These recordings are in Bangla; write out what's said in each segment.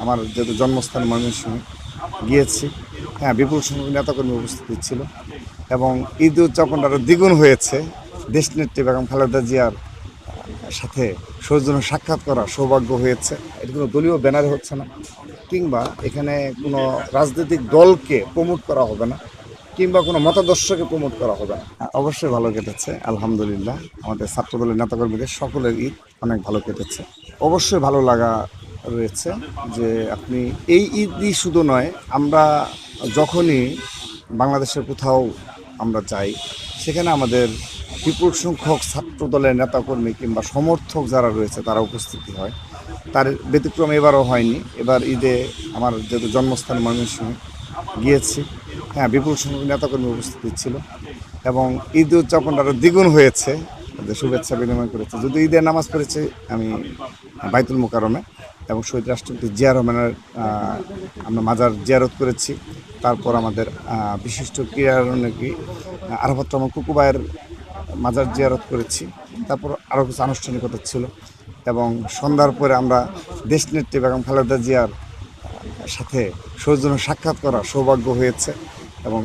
আমার যেহেতু জন্মস্থান ময়মনসিংহে গিয়েছি। হ্যাঁ, বিপুল সংখ্যক নেতাকর্মী উপস্থিত ছিল এবং ঈদ উদযাপন আরও দ্বিগুণ হয়েছে। দেশনেত্রী বেগম খালেদা জিয়ার সাথে সৌজন্য সাক্ষাৎ করা সৌভাগ্য হয়েছে। এটা কোনো দলীয় ব্যানারে হচ্ছে না, কিংবা এখানে কোনো রাজনৈতিক দলকে প্রমোট করা হবে না, কিংবা কোনো মতাদর্শকে প্রমোট করা হবে না। অবশ্যই ভালো কেটেছে, আলহামদুলিল্লাহ। আমাদের ছাত্রদলের নেতাকর্মীদের সকলের ঈদ অনেক ভালো কেটেছে। অবশ্যই ভালো লাগা রয়েছে যে আপনি এই ঈদই শুধু নয়, আমরা যখনই বাংলাদেশের কোথাও আমরা যাই, সেখানে আমাদের বিপুল সংখ্যক ছাত্রদলের নেতাকর্মী কিংবা সমর্থক যারা রয়েছে তারা উপস্থিতি হয়। তার ব্যতিক্রম এবারও হয়নি। এবার ঈদে আমার যেহেতু জন্মস্থান ময়মনসিংহে গিয়েছি। হ্যাঁ, বিপুল সংখ্যক নেতাকর্মী উপস্থিত ছিল এবং ঈদ উদযাপন আরও দ্বিগুণ হয়েছে। শুভেচ্ছা বিনিময় করেছে। যদি ঈদের নামাজ পড়েছি আমি বাইতুল মোকাররমে এবং শহীদ রাষ্ট্রপতি জিয়া রহমানের আমরা মাজার জিয়ারত করেছি। তারপর আমাদের বিশিষ্ট ক্রীড়ারণ্যকি আরাফাত রহমান কুকুবায়ের মাজার জিয়ারত করেছি। তারপর আরও কিছু আনুষ্ঠানিকতা ছিল এবং সন্ধ্যার পরে আমরা দেশনেত্রী বেগম খালেদা জিয়ার সাথে সৌজন্য সাক্ষাৎ করা সৌভাগ্য হয়েছে এবং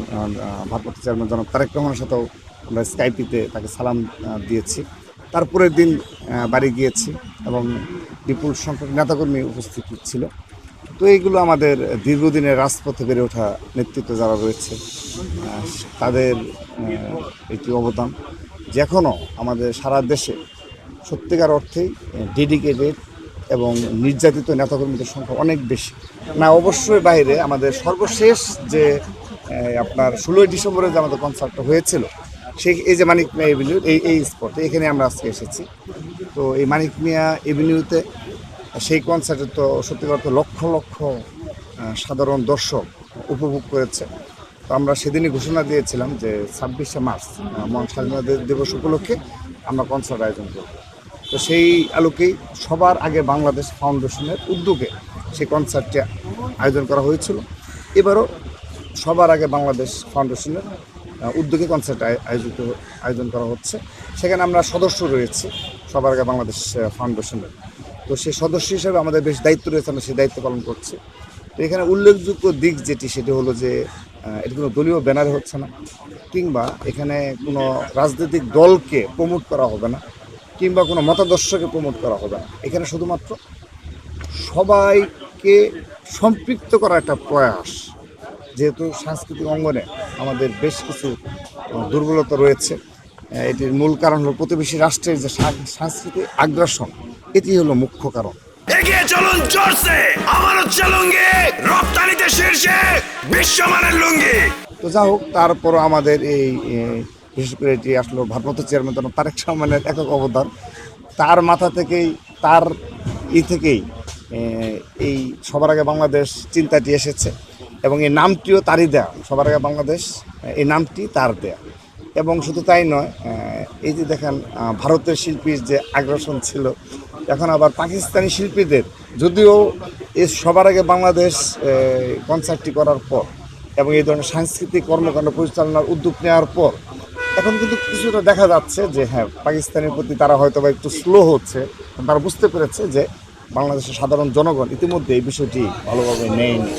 ভারপ্রাপ্ত চেয়ারম্যান জনাব তারেক রহমানের সাথেও আমরা স্কাইপিতে তাকে সালাম দিয়েছি। তারপরের দিন বাড়ি গিয়েছি এবং বিপুল সংখ্যক নেতাকর্মী উপস্থিত ছিল। তো এইগুলো আমাদের দীর্ঘদিনের রাজপথে বেড়ে ওঠা নেতৃত্ব যারা রয়েছে তাদের একটি অবদান, যে এখনও আমাদের সারা দেশে সত্যিকার অর্থেই ডেডিকেটেড এবং নির্যাতিত নেতাকর্মীদের সংখ্যা অনেক বেশি। না, অবশ্যই বাইরে আমাদের সর্বশেষ যে আপনার 16ই ডিসেম্বরে যে আমাদের কনসার্টটা হয়েছিল, সেই এই যে মানিক মিয়া এভিনিউ এই স্পটে এখানে আমরা আজকে এসেছি। তো এই মানিক মিয়া এভিনিউতে সেই কনসার্টে তো সত্যিকার অর্থে লক্ষ লক্ষ সাধারণ দর্শক উপভোগ করেছে। তো আমরা সেদিনই ঘোষণা দিয়েছিলাম যে 26শে মার্চ মহান স্বাধীনতা দিবস উপলক্ষে আমরা কনসার্ট আয়োজন করব। তো সেই আলোকেই সবার আগে বাংলাদেশ ফাউন্ডেশনের উদ্যোগে সেই কনসার্টটি আয়োজন করা হয়েছিল। এবারও সবার আগে বাংলাদেশ ফাউন্ডেশনের উদ্যোগে কনসার্ট আয়োজন করা হচ্ছে। সেখানে আমরা সদস্য রয়েছি সবার আগে বাংলাদেশ ফাউন্ডেশনের। তো সেই সদস্য হিসাবে আমাদের বেশ দায়িত্ব রয়েছে, আমরা সেই দায়িত্ব পালন করছি। তো এখানে উল্লেখযোগ্য দিক সেটি হলো যে এটা কোনো দলীয় ব্যানারে হচ্ছে না, কিংবা এখানে কোনো রাজনৈতিক দলকে প্রমোট করা হবে না, কিংবা কোনো মতাদর্শকে প্রমোট করা হবে না। এখানে শুধুমাত্র সবাইকে সম্পৃক্ত করা একটা প্রয়াস। যেহেতু সাংস্কৃতিক অঙ্গনে আমাদের বেশ কিছু দুর্বলতা রয়েছে, এটির মূল কারণ হলো প্রতিবেশী রাষ্ট্রের যে সাংস্কৃতিক আগ্রাসন, এটি হলো মুখ্য কারণ। এগিয়ে চলুন জোরসে, আমার হচ্ছে লুঙ্গি, রপ্তানিতে শীর্ষে বিশ্বমানের লুঙ্গি। তো যা হোক, তারপরও আমাদের এই বিশেষ করে এটি আসলে ভারপ্রাপ্ত চেয়ারম্যান জনাব তারেক রহমানের একক অবদান। তার মাথা থেকেই, তার থেকেই এই সবার আগে বাংলাদেশ চিন্তাটি এসেছে এবং এই নামটিও তারই দেয়া। সবার আগে বাংলাদেশ এই নামটি তার দেয়া। এবং শুধু তাই নয়, এই যে দেখেন ভারতের শিল্পীর যে আগ্রাসন ছিল, এখন আবার পাকিস্তানি শিল্পীদের, যদিও এই সবার আগে বাংলাদেশ কনসার্টটি করার পর এবং এই ধরনের সাংস্কৃতিক কর্মকাণ্ড পরিচালনার উদ্যোগ নেওয়ার পর এখন কিন্তু কিছুটা দেখা যাচ্ছে যে হ্যাঁ, পাকিস্তানের প্রতি তারা হয়তো বা একটু স্লো হচ্ছে। তারা বুঝতে পেরেছে যে বাংলাদেশের সাধারণ জনগণ ইতিমধ্যে এই বিষয়টি ভালোভাবে নেয়নি।